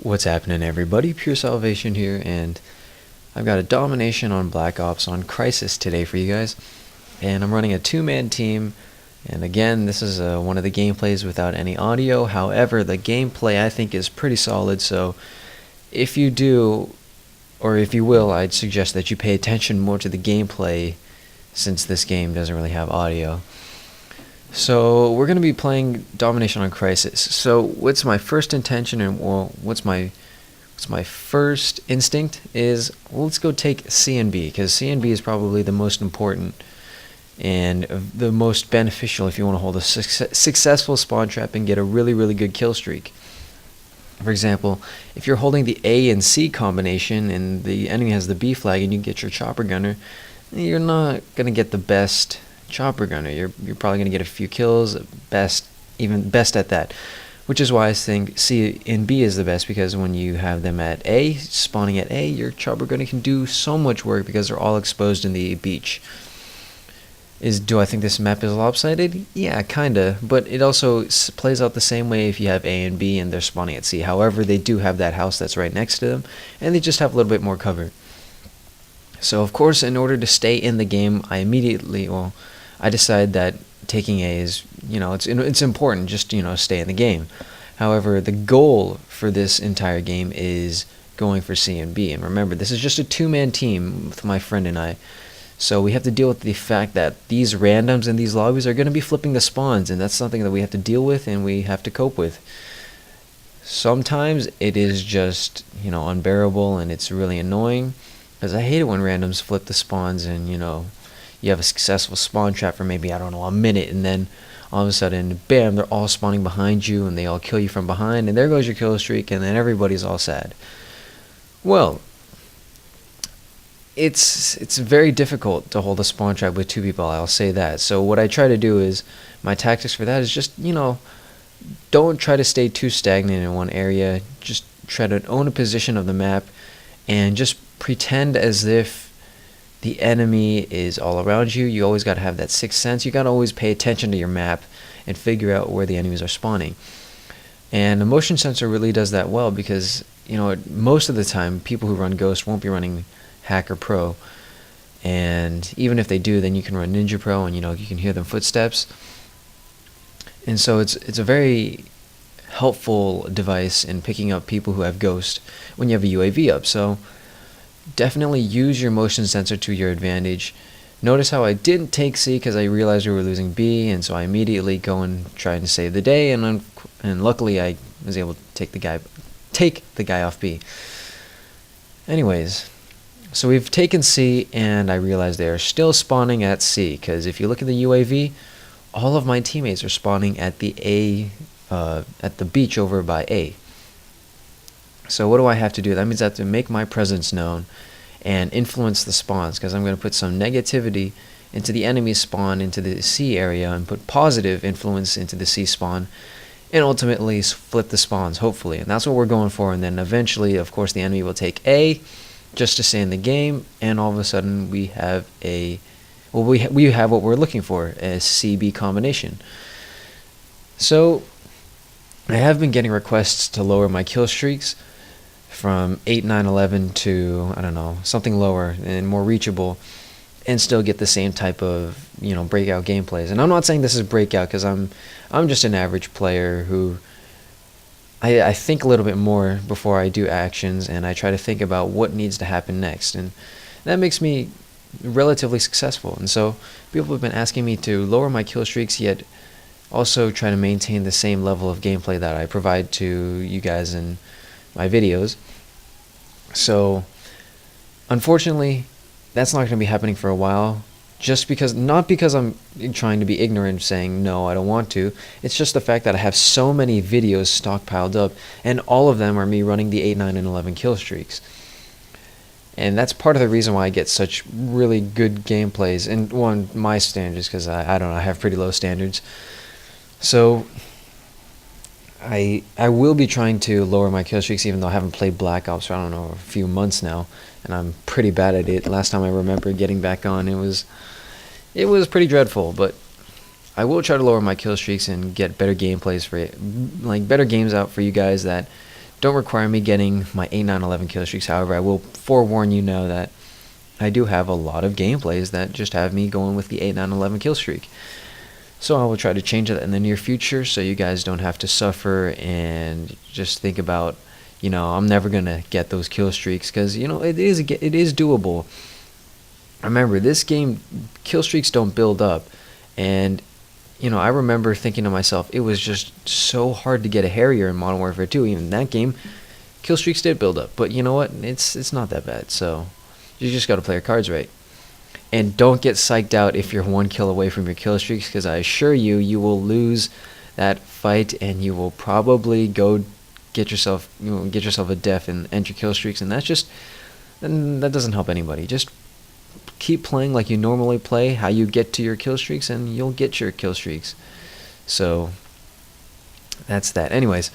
What's happening, everybody? PureSalvation here, and I've got a Domination on Black Ops on Crisis today for you guys. And I'm running a two-man team, and again, this is one of the gameplays without any audio. However, the gameplay I think is pretty solid, so if you do, or if you will, I'd suggest that you pay attention more to the gameplay since this game doesn't really have audio. So we're going to be playing Domination on Crisis. So what's my first intention, and what's my first instinct is, well, let's go take C and B, because C and B is probably the most important and the most beneficial if you want to hold a successful spawn trap and get a really good kill streak. For example, if you're holding the A and C combination and the enemy has the B flag and you get your chopper gunner, you're not going to get the best chopper gunner. You're probably going to get a few kills, even best at that, which is why I think C and B is the best, because when you have them at A, spawning at A, your chopper gunner can do so much work because they're all exposed in the beach. Do I think this map is lopsided? Yeah, kinda, but it also plays out the same way if you have A and B and they're spawning at C. However, they do have that house that's right next to them, and they just have a little bit more cover. So of course, in order to stay in the game, I decide that taking A is, it's important just to, stay in the game. However, the goal for this entire game is going for C and B. And remember, this is just a two-man team with my friend and I. So we have to deal with the fact that these randoms in these lobbies are going to be flipping the spawns, and that's something that we have to deal with and we have to cope with. Sometimes it is just, unbearable, and it's really annoying, because I hate it when randoms flip the spawns and, you have a successful spawn trap for maybe, a minute, and then all of a sudden, bam, they're all spawning behind you, and they all kill you from behind, and there goes your kill streak, and then everybody's all sad. Well, it's very difficult to hold a spawn trap with two people, I'll say that. So what I try to do is, my tactics for that is just, don't try to stay too stagnant in one area. Just try to own a position of the map, and just pretend as if the enemy is all around you. You always got to have that sixth sense. You got to always pay attention to your map and figure out where the enemies are spawning. And the motion sensor really does that well, because most of the time people who run Ghost won't be running Hacker Pro, and even if they do, then you can run Ninja Pro, and you can hear them footsteps. And so it's a very helpful device in picking up people who have Ghost when you have a UAV up. So definitely use your motion sensor to your advantage. Notice how I didn't take C because I realized we were losing B, and so I immediately go and try to save the day, and luckily I was able to take the guy off B. Anyways, so we've taken C, and I realized they are still spawning at C, because if you look at the UAV, all of my teammates are spawning at the at the beach over by A. So what do I have to do? That means I have to make my presence known and influence the spawns, because I'm going to put some negativity into the enemy spawn into the C area, and put positive influence into the C spawn, and ultimately flip the spawns, hopefully. And that's what we're going for. And then eventually, of course, the enemy will take A just to stay in the game, and all of a sudden we have we have what we're looking for, a CB combination. So I have been getting requests to lower my kill streaks from 8, 9, 11 to, something lower and more reachable, and still get the same type of, breakout gameplays. And I'm not saying this is breakout, because I'm just an average player who I think a little bit more before I do actions, and I try to think about what needs to happen next, and that makes me relatively successful. And so people have been asking me to lower my kill streaks, yet also try to maintain the same level of gameplay that I provide to you guys in my videos. So unfortunately, that's not going to be happening for a while. Not because I'm trying to be ignorant, saying no, I don't want to. It's just the fact that I have so many videos stockpiled up, and all of them are me running the 8, 9, and 11 kill streaks. And that's part of the reason why I get such really good gameplays, and my standards, because I have pretty low standards. So I will be trying to lower my kill streaks, even though I haven't played Black Ops for, a few months now, and I'm pretty bad at it. Last time I remember getting back on, it was pretty dreadful, but I will try to lower my kill streaks and get better gameplays for it, better games out for you guys that don't require me getting my 8, 9, 11 kill streaks. However, I will forewarn you now that I do have a lot of gameplays that just have me going with the 8, 9, 11 kill streak. So I will try to change that in the near future so you guys don't have to suffer and just think about, I'm never going to get those kill streaks, because, it is doable. Remember, this game, kill streaks don't build up. And, I remember thinking to myself, it was just so hard to get a Harrier in Modern Warfare 2. Even in that game, kill streaks did build up. But you know what? It's not that bad. So you just got to play your cards right. And don't get psyched out if you're 1 kill away from your kill streaks, because I assure you, you will lose that fight and you will probably go get yourself a death and end your kill streaks. And that doesn't help anybody. Just keep playing like you normally play, how you get to your kill streaks, and you'll get your kill streaks. So that's that. Anyways,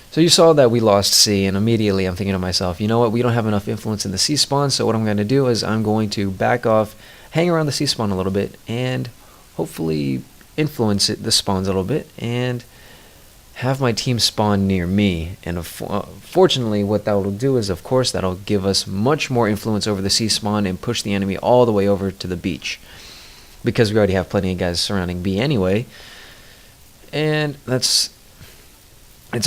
so you saw that we lost C, and immediately I'm thinking to myself, you know what, we don't have enough influence in the C spawn, so what I'm going to do is I'm going to back off, hang around the C spawn a little bit, and hopefully influence the spawns a little bit, and have my team spawn near me. And fortunately, what that will do is, of course, that'll give us much more influence over the C spawn and push the enemy all the way over to the beach, because we already have plenty of guys surrounding B anyway. And it's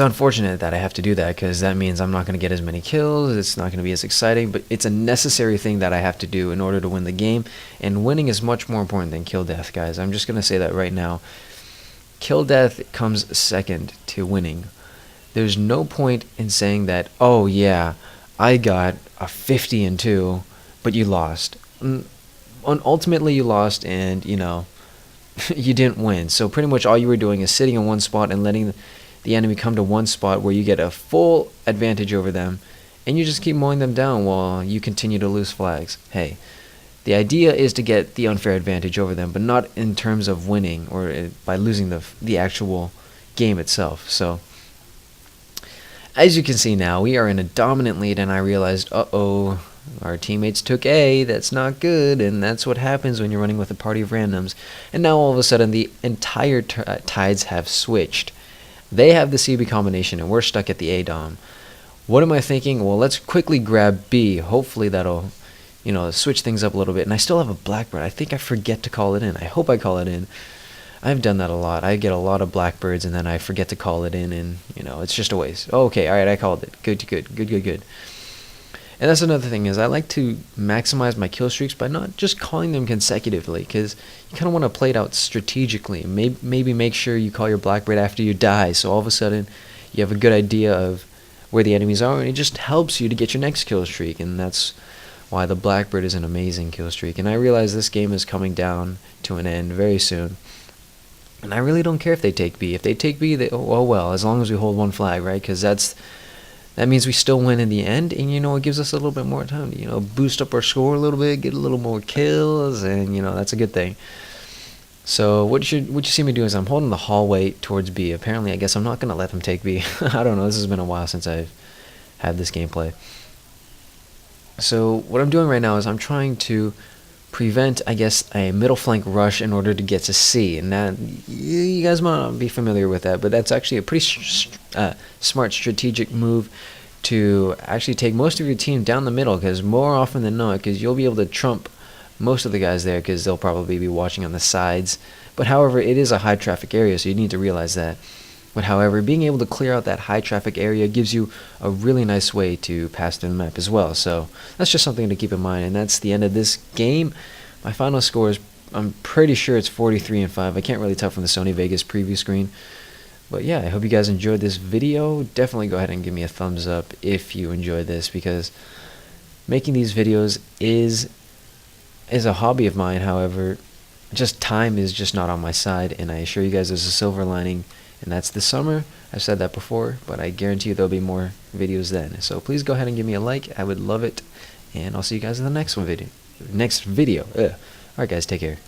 unfortunate that I have to do that, because that means I'm not going to get as many kills, it's not going to be as exciting, but it's a necessary thing that I have to do in order to win the game, and winning is much more important than kill death, guys. I'm just going to say that right now. Kill death comes second to winning. There's no point in saying that, oh yeah, I got a 50 and 2, but you lost. Ultimately you lost, and you didn't win. So pretty much all you were doing is sitting in one spot and letting the enemy come to one spot where you get a full advantage over them, and you just keep mowing them down while you continue to lose flags. Hey, the idea is to get the unfair advantage over them, but not in terms of winning or by losing the actual game itself. So as you can see now, we are in a dominant lead, and I realized, uh-oh, our teammates took A. That's not good, and that's what happens when you're running with a party of randoms. And now all of a sudden the entire tides have switched. They have the CB combination, and we're stuck at the A dom. What am I thinking? Well, let's quickly grab B. Hopefully that'll switch things up a little bit. And I still have a blackbird. I think I forget to call it in. I hope I call it in. I've done that a lot. I get a lot of blackbirds, and then I forget to call it in, and it's just a waste. Oh, okay, all right, I called it. Good. And that's another thing, is I like to maximize my kill streaks by not just calling them consecutively, because you kind of want to play it out strategically. Maybe make sure you call your blackbird after you die, so all of a sudden you have a good idea of where the enemies are, and it just helps you to get your next kill streak. And that's why the blackbird is an amazing kill streak. And I realize this game is coming down to an end very soon, and I really don't care if they take B. If they take B, oh well, as long as we hold one flag, right? Because that means we still win in the end, and it gives us a little bit more time to boost up our score a little bit, get a little more kills, and that's a good thing. So what you see me do is I'm holding the hallway towards B. Apparently, I guess I'm not gonna let them take B. I don't know. This has been a while since I've had this gameplay. So what I'm doing right now is I'm trying to prevent, I guess, a middle flank rush in order to get to C. And that, you guys might not be familiar with that, but that's actually a pretty smart strategic move to actually take most of your team down the middle, because more often than not, because you'll be able to trump most of the guys there, because they'll probably be watching on the sides. But however, it is a high traffic area, so you need to realize that. But however, being able to clear out that high traffic area gives you a really nice way to pass through the map as well. So that's just something to keep in mind. And that's the end of this game. My final score is, I'm pretty sure it's 43-5. I can't really tell from the Sony Vegas preview screen. But yeah, I hope you guys enjoyed this video. Definitely go ahead and give me a thumbs up if you enjoyed this, because making these videos is a hobby of mine. However, just time is just not on my side, and I assure you guys there's a silver lining, and that's this summer. I've said that before, but I guarantee you there'll be more videos then. So please go ahead and give me a like. I would love it, and I'll see you guys in the next video. Alright guys, take care.